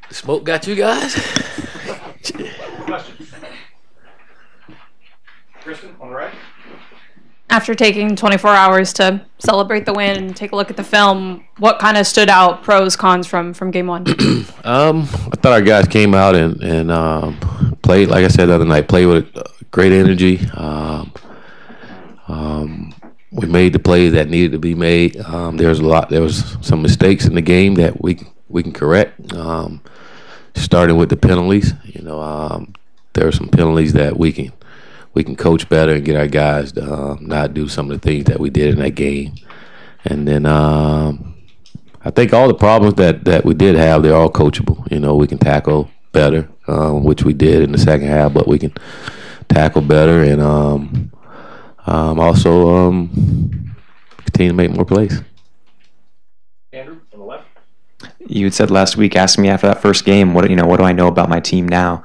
The smoke got you guys? Question. Kristen, on the right. After taking 24 hours to celebrate the win and take a look at the film, what kind of stood out, pros, cons from game one? I thought our guys came out and played, like I said the other night, played with great energy. We made the plays that needed to be made. There was some mistakes in the game that we can correct. Starting with the penalties, there are some penalties that we can coach better and get our guys to not do some of the things that we did in that game. And then I think all the problems that we did have, they're all coachable. We can tackle better, which we did in the second half, but we can tackle better and also continue to make more plays. Andrew, on the left. You had said last week, asking me after that first game, what do I know about my team now?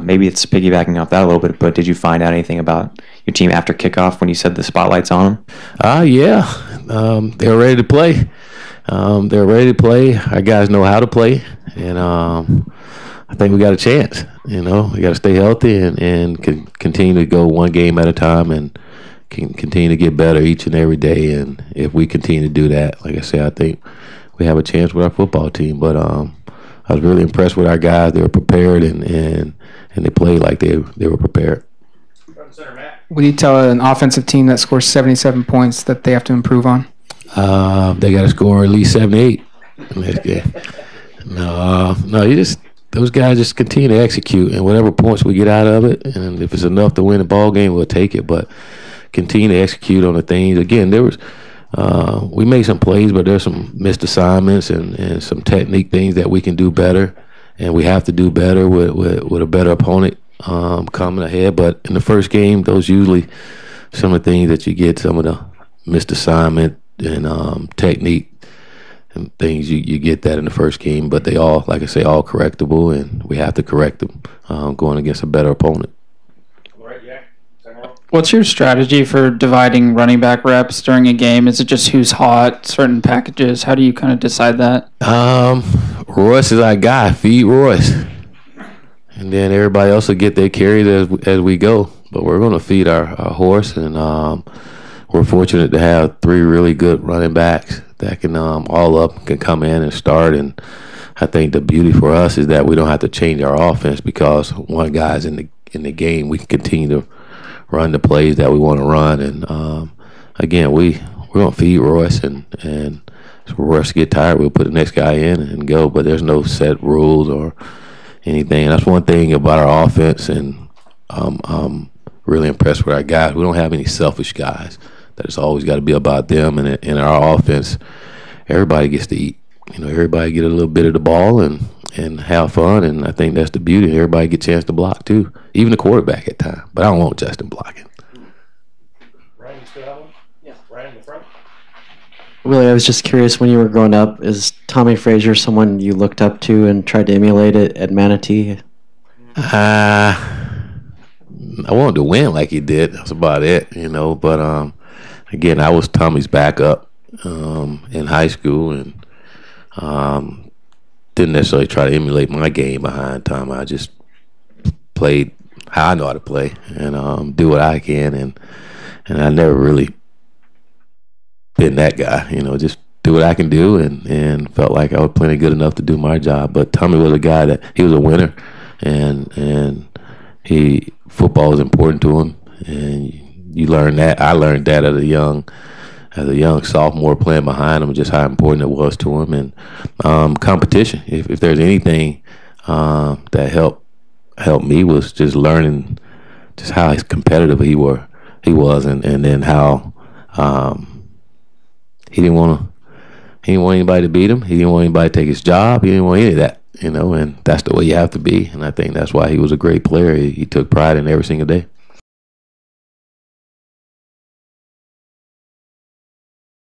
Maybe it's piggybacking off that a little bit, but did you find out anything about your team after kickoff when you said the spotlight's on them? Yeah. They're ready to play. They're ready to play. Our guys know how to play, and I think we got a chance. We got to stay healthy and continue to go one game at a time and can continue to get better each and every day. And if we continue to do that, like I said, I think we have a chance with our football team. But I was really impressed with our guys. They were prepared and they played like they were prepared. What do you tell an offensive team that scores 77 points that they have to improve on? They got to score at least 78 in this game. No, those guys just continue to execute, and whatever points we get out of it, and if it's enough to win the ball game, we'll take it. But continue to execute on the things. Again, we made some plays, but there's some missed assignments and some technique things that we can do better, and we have to do better with a better opponent coming ahead. But in the first game, those usually some of the things that you get, some of the missed assignment and technique and things, you get that in the first game. But they all, like I say, all correctable, and we have to correct them going against a better opponent. What's your strategy for dividing running back reps during a game? Is it just who's hot, certain packages? How do you kind of decide that? Royce is our guy. Feed Royce. And then everybody else will get their carries as we go. But we're going to feed our horse, and we're fortunate to have three really good running backs that can can come in and start. And I think the beauty for us is that we don't have to change our offense because one guy's in the game. We can continue to run the plays that we want to run, and again, we're gonna feed Royce, and if Royce get tired, we'll put the next guy in and go. But there's no set rules or anything. And that's one thing about our offense, and I'm really impressed with our guys. We don't have any selfish guys that it's always got to be about them. And in our offense, everybody gets to eat. Everybody get a little bit of the ball and have fun, and I think that's the beauty. Everybody get a chance to block too, even the quarterback at times. But I don't want Justin blocking. Ryan, you still have one? Yeah. Ryan in the front. Willie, I was just curious, when you were growing up, is Tommy Frazier someone you looked up to and tried to emulate it at Manatee? I wanted to win like he did. That's about it, But again, I was Tommy's backup in high school, and didn't necessarily try to emulate my game behind Tommy. I just played how I know how to play and do what I can, and I never really been that guy. Just do what I can do, and felt like I was plenty good enough to do my job. But Tommy was a guy that he was a winner, and football was important to him, and you learn that. I learned that as a young sophomore playing behind him, just how important it was to him. And competition, if there's anything that helped me, was just learning just how competitive he was, and then how he didn't want anybody to beat him. He didn't want anybody to take his job. He didn't want any of that, and that's the way you have to be. And I think that's why he was a great player. He took pride in every single day.